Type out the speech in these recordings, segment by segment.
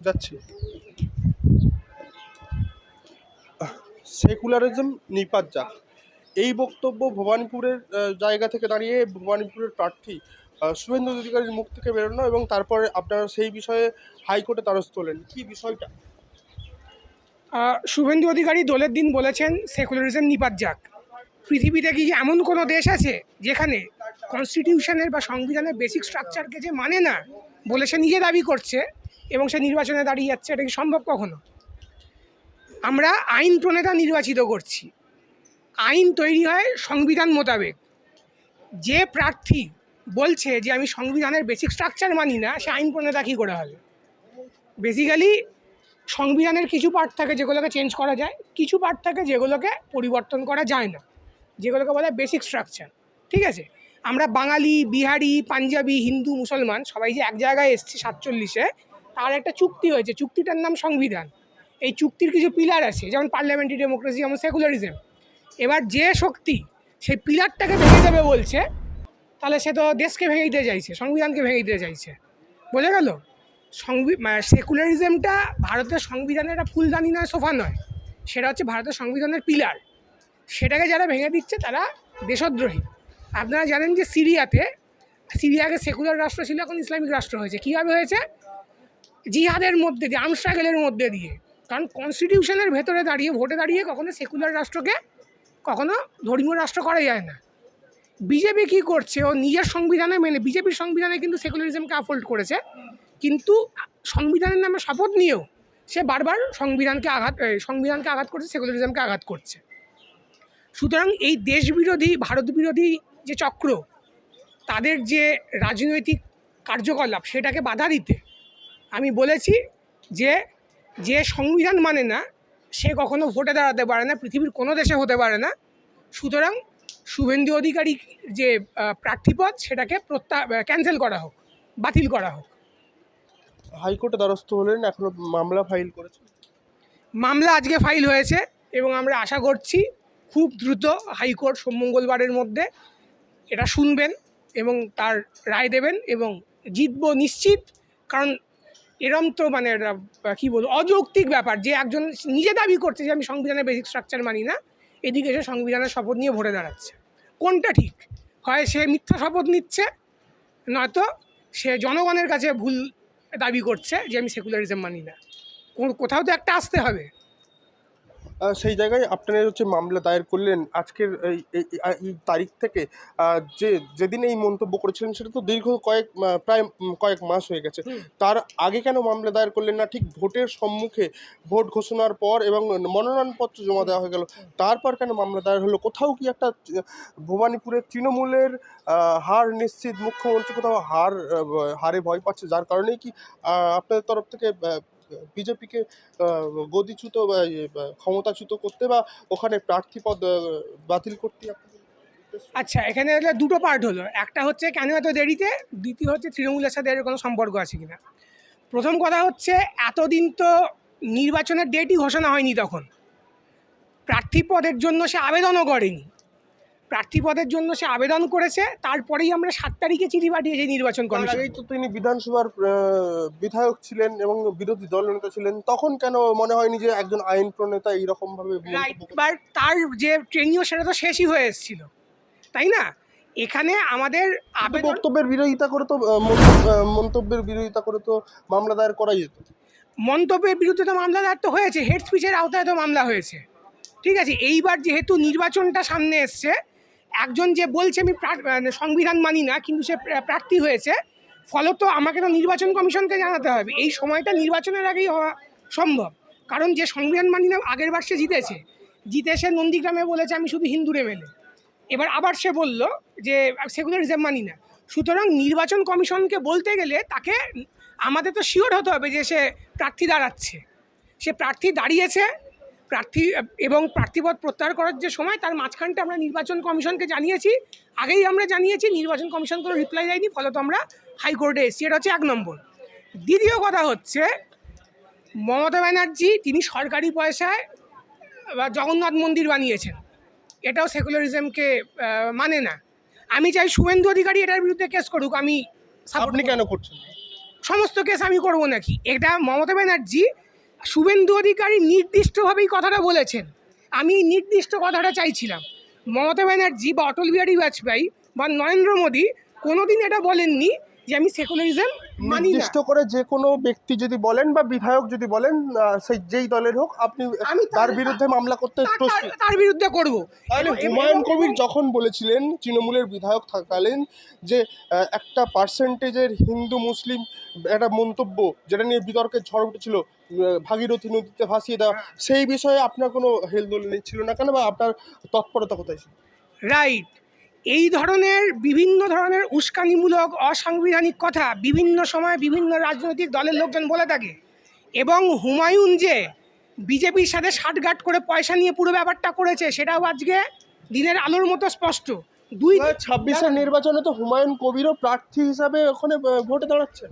যাচ্ছি। সেকুলারিজম নিপাত যাক, এই বক্তব্য ভবানীপুরের জায়গা থেকে দাঁড়িয়ে ভবানীপুরের প্রার্থী শুভেন্দু অধিকারীর মুখ থেকে বেরোনো, এবং তারপরে আপনারা সেই বিষয়ে হাইকোর্টে দ্বারস্থ হলেন, কি বিষয়টা? শুভেন্দু অধিকারী দোলের দিন বলেছেন সেকুলারিজম নিপাত যাক। পৃথিবীতে কি এমন কোনো দেশ আছে যেখানে কনস্টিটিউশনের বা সংবিধানের বেসিক স্ট্রাকচারকে যে মানে না বলে সে নিজে দাবি করছে এবং সে নির্বাচনে দাঁড়িয়ে যাচ্ছে? এটা কি সম্ভব কখনো? আমরা আইন প্রণেতা নির্বাচিত করছি, আইন তৈরি হয় সংবিধান মোতাবেক। যে প্রার্থী বলছে যে আমি সংবিধানের বেসিক স্ট্রাকচার মানি না, সে আইন প্রণেতা কী করে হবে? বেসিক্যালি সংবিধানের কিছু পার্ট থাকে যেগুলোকে চেঞ্জ করা যায়, কিছু পার্ট থাকে যেগুলোকে পরিবর্তন করা যায় না, যেগুলোকে বলা হয় বেসিক স্ট্রাকচার। ঠিক আছে, আমরা বাঙালি, বিহারি, পাঞ্জাবি, হিন্দু, মুসলমান সবাই যে এক জায়গায় এসেছি 47-এ, তার একটা চুক্তি হয়েছে, চুক্তিটার নাম সংবিধান। এই চুক্তির কিছু পিলার আছে, যেমন পার্লামেন্টারি ডেমোক্রেসি, যেমন সেকুলারিজম। এবার যে শক্তি সেই পিলারটাকে ভেঙে দেবে বলছে, তাহলে সে তো দেশকে ভেঙে দিতে চাইছে, সংবিধানকে ভেঙে দিতে চাইছে। বোঝা গেল? সেকুলারিজমটা ভারতের সংবিধানের একটা ফুলদানি নয়, সোফা নয়, সেটা হচ্ছে ভারতের সংবিধানের পিলার। সেটাকে যারা ভেঙে দিচ্ছে তারা দেশদ্রোহী। আপনারা জানেন যে সিরিয়াকে সেকুলার রাষ্ট্র ছিল, এখন ইসলামিক রাষ্ট্র হয়েছে। কীভাবে হয়েছে? জিহাদের মধ্যে দিয়ে, আর্মস স্ট্রাগলের মধ্যে দিয়ে। কারণ কনস্টিটিউশনের ভেতরে দাঁড়িয়ে, ভোটে দাঁড়িয়ে কখনো সেকুলার রাষ্ট্রকে কখনো ধর্মীয় রাষ্ট্র করা যায় না। বিজেপি কী করছে? ও নিজের সংবিধানে মেনে, বিজেপির সংবিধানে কিন্তু সেকুলারিজমকে আপহোল্ড করেছে, কিন্তু সংবিধানের নামে শপথ নিয়েও সে বারবার সংবিধানকে আঘাত করছে, সেকুলারিজমকে আঘাত করছে। সুতরাং এই দেশবিরোধী, ভারত বিরোধী যে চক্র, তাদের যে রাজনৈতিক কার্যকলাপ, সেটাকে বাধা দিতে আমি বলেছি যে যে সংবিধান মানে না সে কখনো ভোটে দাঁড়াতে পারে না, পৃথিবীর কোনো দেশে হতে পারে না। সুতরাং শুভেন্দু অধিকারী যে প্রার্থীপদ, সেটাকে ক্যান্সেল করা হোক, বাতিল করা হোক। হাইকোর্টে দ্বারস্থ হলেন, এখনো মামলা ফাইল করেছেন? মামলা আজকে ফাইল হয়েছে এবং আমরা আশা করছি খুব দ্রুত হাইকোর্ট মঙ্গলবারের মধ্যে এটা শুনবেন এবং তার রায় দেবেন, এবং জিতবো নিশ্চিত। কারণ এরম তো মানে কী বলবো, অযৌক্তিক ব্যাপার যে একজন নিজে দাবি করছে যে আমি সংবিধানের বেসিক স্ট্রাকচার মানি না, এদিকে সে সংবিধানের শপথ নিয়ে ভোটে দাঁড়াচ্ছে। কোনটা ঠিক? হয় সে মিথ্যা শপথ নিচ্ছে, নয়তো সে জনগণের কাছে ভুল দাবি করছে যে আমি সেকুলারিজম মানি না। কোথাও তো একটা আসতে হবে। সেই জায়গায় আপনারা হচ্ছে মামলা দায়ের করলেন আজকের এই তারিখ থেকে। যেদিন এই মন্তব্য করেছিলেন সেটা তো দীর্ঘ প্রায় কয়েক মাস হয়ে গেছে। তার আগে কেন মামলা দায়ের করলেন না? ঠিক ভোটের সম্মুখে, ভোট ঘোষণার পর এবং মনোনয়নপত্র জমা দেওয়া হয়ে গেল, তারপর কেন মামলা দায়ের হলো? কোথাও কি একটা ভবানীপুরের তৃণমূলের হার নিশ্চিত, মুখ্যমন্ত্রী কোথাও হারে ভয় পাচ্ছে, যার কারণেই কি আপনাদের তরফ থেকে বিজেপিকে গদিচ্যুত বা ক্ষমতাচ্যুত করতে বা ওখানে প্রার্থীপদ বাতিল করতে? আচ্ছা, এখানে দুটো পার্ট হলো। একটা হচ্ছে কেন এত দেরিতে, দ্বিতীয় হচ্ছে তৃণমূলের সাথে এর কোনো সম্পর্ক আছে কিনা। প্রথম কথা হচ্ছে, এতদিন তো নির্বাচনের ডেটই ঘোষণা হয়নি, তখন প্রার্থীপদের জন্য সে আবেদনও করেনি। প্রার্থীপদের জন্য সে আবেদন করেছে, তারপরেই আমরা 7 তারিখে চিঠি পাঠিয়েছি নির্বাচন কমিশন। আগেই তো তিনি বিধানসভার বিধায়ক ছিলেন এবং বিরোধী দলনেতা ছিলেন, তখন কেন মনে হয়নি যে একজন আইন প্রণেতা এইরকম ভাবে? এবার তার যে ট্রেনিও সেটা তো শেষই হয়ে এসেছিল, তাই না? এখানে আমাদের মন্তব্যের বিরোধিতা করে তো মামলা দায়ের করাই যেত। মন্তব্যের বিরুদ্ধে তো মামলা দায়ের তো হয়েছে, হেড স্পিচের আওতায় তো মামলা হয়েছে। ঠিক আছে, এইবার যেহেতু নির্বাচনটা সামনে এসছে, একজন যে বলছে আমি সংবিধান মানি না কিন্তু সে প্রার্থী হয়েছে, ফলত আমাকে তো নির্বাচন কমিশনকে জানাতে হবে। এই সময়টা নির্বাচনের আগেই হওয়া সম্ভব, কারণ যে সংবিধান মানি না আগের বার সে জিতে সে নন্দীগ্রামে বলেছে আমি শুধু হিন্দুর এমএলএ, এবার আবার সে বলল যে সেকুলারিজম মানি না। সুতরাং নির্বাচন কমিশনকে বলতে গেলে তাকে আমাদের তো শিওর হতে হবে যে সে প্রার্থী দাঁড়াচ্ছে, সে প্রার্থী দাঁড়িয়েছে। এবং প্রার্থীপদ প্রত্যাহার করার যে সময়, তার মাঝখানটা আমরা নির্বাচন কমিশনকে জানিয়েছি, আগেই আমরা জানিয়েছি, নির্বাচন কমিশন কোনো রিপ্লাই দেয়নি, ফলত আমরা হাইকোর্টে এসেছি। এটা হচ্ছে 1 নম্বর। দ্বিতীয় কথা হচ্ছে, মমতা ব্যানার্জি তিনি সরকারি পয়সায় জগন্নাথ মন্দির বানিয়েছেন, এটাও সেকুলারিজমকে মানে না। আমি চাই শুভেন্দু অধিকারী এটার বিরুদ্ধে কেস করুক। আপনি কেন করছেন? সমস্ত কেস আমি করব নাকি? এটা মমতা ব্যানার্জি, শুভেন্দু অধিকারী নির্দিষ্টভাবেই কথাটা বলেছেন। আমি এই নির্দিষ্ট কথাটা চাইছিলাম। মমতা ব্যানার্জি বা অটল বিহারী বাজপেয়ী বা নরেন্দ্র মোদী কোনোদিন এটা বলেননি যে আমি সেকুলারিজম মানি না। নির্দিষ্ট করে যে কোনো ব্যক্তি যদি বলেন বা বিধায়ক যদি বলেন, সেই যেই দলের হোক, আপনি আমি তার বিরুদ্ধে মামলা করতে প্রস্তুত? তার বিরুদ্ধে করব। তাহলে হুমায়ুন কবির যখন বলেছিলেন তৃণমূলের বিধায়ক থাকাকালীন যে একটা পার্সেন্টেজের হিন্দু মুসলিম একটা মন্তব্য যেটা নিয়ে বিতর্কের ঝড় উঠেছিল, ভাগীরথী নদীতে ভাসিয়ে দেওয়া, সেই বিষয়ে আপনার কোনো হেলদোল ছিল না কেন, বা আপনার তৎপরতা কোথায় ছিল? রাইট। এই ধরনের বিভিন্ন ধরনের উস্কানিমূলক অসাংবিধানিক কথা বিভিন্ন সময় বিভিন্ন রাজনৈতিক দলের লোকজন বলে থাকে, এবং হুমায়ুন যে বিজেপির সাথে ষাটঘাট করে পয়সা নিয়ে পুরো ব্যাপারটা করেছে সেটাও আজকে দিনের আলোর মতো স্পষ্ট। 2026-এর নির্বাচনে তো হুমায়ুন কবিরও প্রার্থী হিসাবে ওখানে ভোটে দাঁড়াচ্ছেন,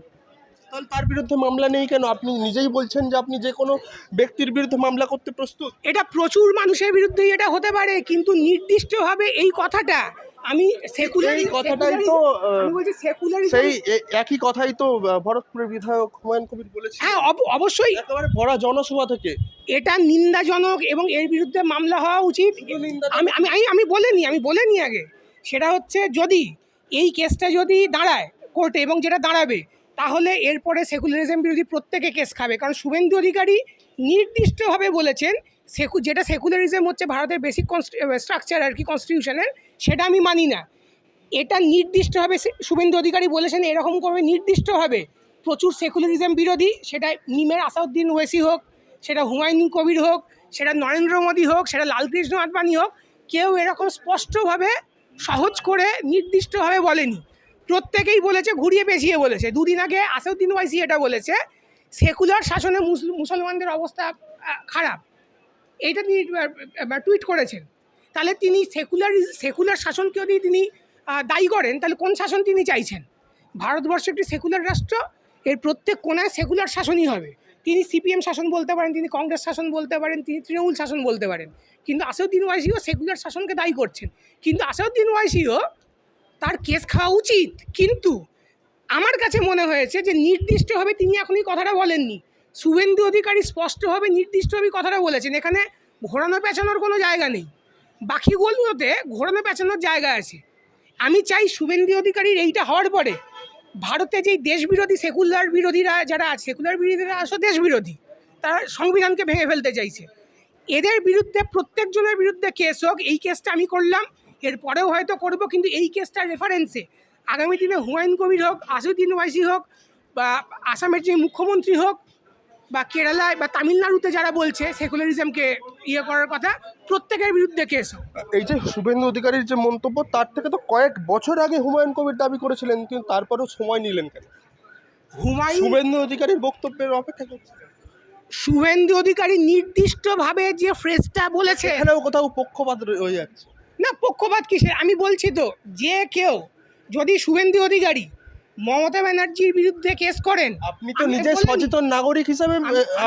তাহলে তার বিরুদ্ধে মামলা নেই কেন? আপনি নিজেই বলছেন যে আপনি যে কোনো ব্যক্তির বিরুদ্ধে মামলা করতে প্রস্তুত। এটা প্রচুর মানুষের বিরুদ্ধেই এটা হতে পারে, কিন্তু নির্দিষ্টভাবে এই কথাটা আমি সেকুলার, এই কথাটাই তো আমি বলছি সেকুলারিজম। সেই একই কথাই তো ভরতপুরের বিধায়ক হুমায়ুন কবির বলেছেন, হ্যাঁ, অবশ্যই একেবারে ভরা জনসভা থেকে। এটা নিন্দাজনক এবং এর বিরুদ্ধে মামলা হওয়া উচিত। আমি আমি আমি আমি বলে নিই আগে, সেটা হচ্ছে যদি এই কেসটা যদি দাঁড়ায় কোর্টে, এবং যেটা দাঁড়াবে, তাহলে এরপরে সেকুলারিজম বিরোধী প্রত্যেকে কেস খাবে। কারণ শুভেন্দু অধিকারী নির্দিষ্টভাবে বলেছেন যেটা সেকুলারিজম হচ্ছে ভারতের বেসিক স্ট্রাকচার আর কি, কনস্টিটিউশনের, সেটা আমি মানি না। এটা নির্দিষ্টভাবে শুভেন্দু অধিকারী বলেছেন, এরকম করে নির্দিষ্টভাবে প্রচুর সেকুলারিজম বিরোধী, সেটা মিমের আসাউদ্দিন ওয়েসি হোক, সেটা হুমায়ুন কবির হোক, সেটা নরেন্দ্র মোদী হোক, সেটা লালকৃষ্ণ আদবানি হোক, কেউ এরকম স্পষ্টভাবে সহজ করে নির্দিষ্টভাবে বলেনি। প্রত্যেকেই বলেছে, ঘুরিয়ে পেঁচিয়ে বলেছে। দুদিন আগে আসাউদ্দিন ওয়াইসি এটা বলেছে, সেকুলার শাসনে মুসলমানদের অবস্থা খারাপ, এইটা তিনি টুইট করেছেন। তাহলে তিনি সেকুলার শাসনকে যদি তিনি দায়ী করেন, তাহলে কোন শাসন তিনি চাইছেন? ভারতবর্ষ একটি সেকুলার রাষ্ট্র, এর প্রত্যেক কোণায় সেকুলার শাসনই হবে। তিনি সিপিএম শাসন বলতে পারেন, তিনি কংগ্রেস শাসন বলতে পারেন, তিনি তৃণমূল শাসন বলতে পারেন, কিন্তু আসাদুদ্দিন ওয়াইসিও সেকুলার শাসনকে দায়ী করছেন। কিন্তু আসাদুদ্দিন ওয়াইসিও তার কেস খাওয়া উচিত, কিন্তু আমার কাছে মনে হয়েছে যে নির্দিষ্টভাবে তিনি এখনই কথাটা বলেননি। শুভেন্দু অধিকারী স্পষ্টভাবে নির্দিষ্টভাবে কথাটা বলেছেন, এখানে ঘোরানো পেঁচানোর কোনো জায়গা নেই। বাকিগুলোতে ঘোরানো পেঁচানোর জায়গা আছে। আমি চাই শুভেন্দু অধিকারীর এইটা হওয়ার পরে ভারতে যেই দেশবিরোধী সেকুলার বিরোধীরা যারা আছে, সেকুলার বিরোধীরা আসলে দেশবিরোধী, তারা সংবিধানকে ভেঙে ফেলতে চাইছে, এদের বিরুদ্ধে প্রত্যেকজনের বিরুদ্ধে কেস হোক। এই কেসটা আমি করলাম, এরপরেও হয়তো করব, কিন্তু এই কেসটার রেফারেন্সে আগামী দিনে হুমায়ুন কবির হোক, আসাদুদ্দিন ওয়াইসি হোক, বা আসামের যে মুখ্যমন্ত্রী হোক, বা কেরালায় বা তামিলনাড়ুতে যারা বলছে সেকুলারিজমকে করার কথা, প্রত্যেকের বিরুদ্ধে কেস হোক। এই যে শুভেন্দু অধিকারীর যে মন্তব্য, তার থেকে তো কয়েক বছর আগে হুমায়ুন কবির দাবি করেছিলেন, কিন্তু তারপরেও সময় নিলেন কেন? শুভেন্দু অধিকারীর বক্তব্যের অপেক্ষা করছে। শুভেন্দু অধিকারী নির্দিষ্টভাবে যে ফ্রেজটা বলেছে, এখানেও কোথাও পক্ষপাত হয়ে যাচ্ছে। না, পক্ষপাত কিসের? আমি বলছি তো, যে কেউ যদি শুভেন্দু অধিকারী মমতা ব্যানার্জির বিরুদ্ধে কেস করেন, আপনি তো নিজে সচেতন নাগরিক হিসাবে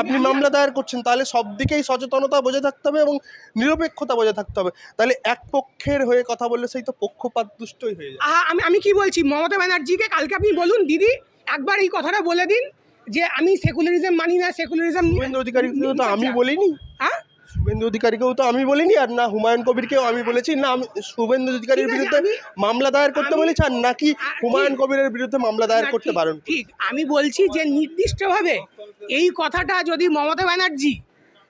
আপনি মামলা দায়ের করছেন, তাহলে সব দিকেই সচেতনতা বজায় থাকতে হবে এবং নিরপেক্ষতা বজায় থাকতে হবে। তাহলে এক পক্ষের হয়ে কথা বললে সেই তো পক্ষপাত দুষ্টই হয়ে যায়। আমি কি বলছি, মমতা ব্যানার্জিকে কালকে আপনি বলুন, দিদি একবার এই কথাটা বলে দিন যে আমি সেকুলারিজম মানি না, সেকুলারিজম। শুভেন্দু অধিকারীকেও তো আমি বলিনি, হ্যাঁ, শুভেন্দু অধিকারীকেও তো আমি বলিনি, আর না হুমায়ুন কবিরকেও আমি বলেছি, না আমি শুভেন্দু অধিকারীর বিরুদ্ধে মামলা দায়ের করতে বলেছি, আর নাকি হুমায়ুন কবিরের বিরুদ্ধে মামলা দায়ের করতে পারেন। ঠিক, আমি বলছি যে নির্দিষ্টভাবে এই কথাটা যদি মমতা ব্যানার্জি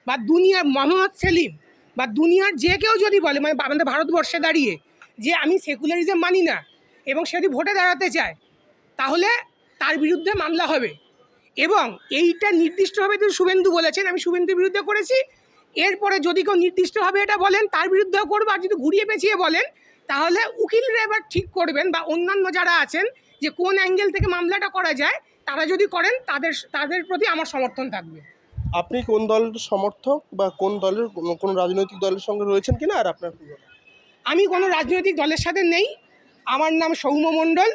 বা দুনিয়ার মোহাম্মদ সেলিম বা দুনিয়ার যে কেউ যদি বলে, মানে আমাদের ভারতবর্ষে দাঁড়িয়ে, যে আমি সেকুলারিজম মানি না, এবং সে যদি ভোটে দাঁড়াতে চায়, তাহলে তার বিরুদ্ধে মামলা হবে। এবং এইটা নির্দিষ্টভাবে তো শুভেন্দু বলেছেন, আমি শুভেন্দুর বিরুদ্ধে করেছি। এরপরে যদি কেউ নির্দিষ্টভাবে এটা বলেন, তার বিরুদ্ধেও করবো। আর যদি ঘুরিয়ে পেঁচিয়ে বলেন, তাহলে উকিলরা এবার ঠিক করবেন, বা অন্যান্য যারা আছেন, যে কোন অ্যাঙ্গেল থেকে মামলাটা করা যায়, তারা যদি করেন, তাদের প্রতি আমার সমর্থন থাকবে। আপনি কোন দলের সমর্থক, বা কোন দলের কোন রাজনৈতিক দলের সঙ্গে রয়েছেন কিনা, আর আপনার? আমি কোনো রাজনৈতিক দলের সাথে নেই। আমার নাম সৌম্য মণ্ডল।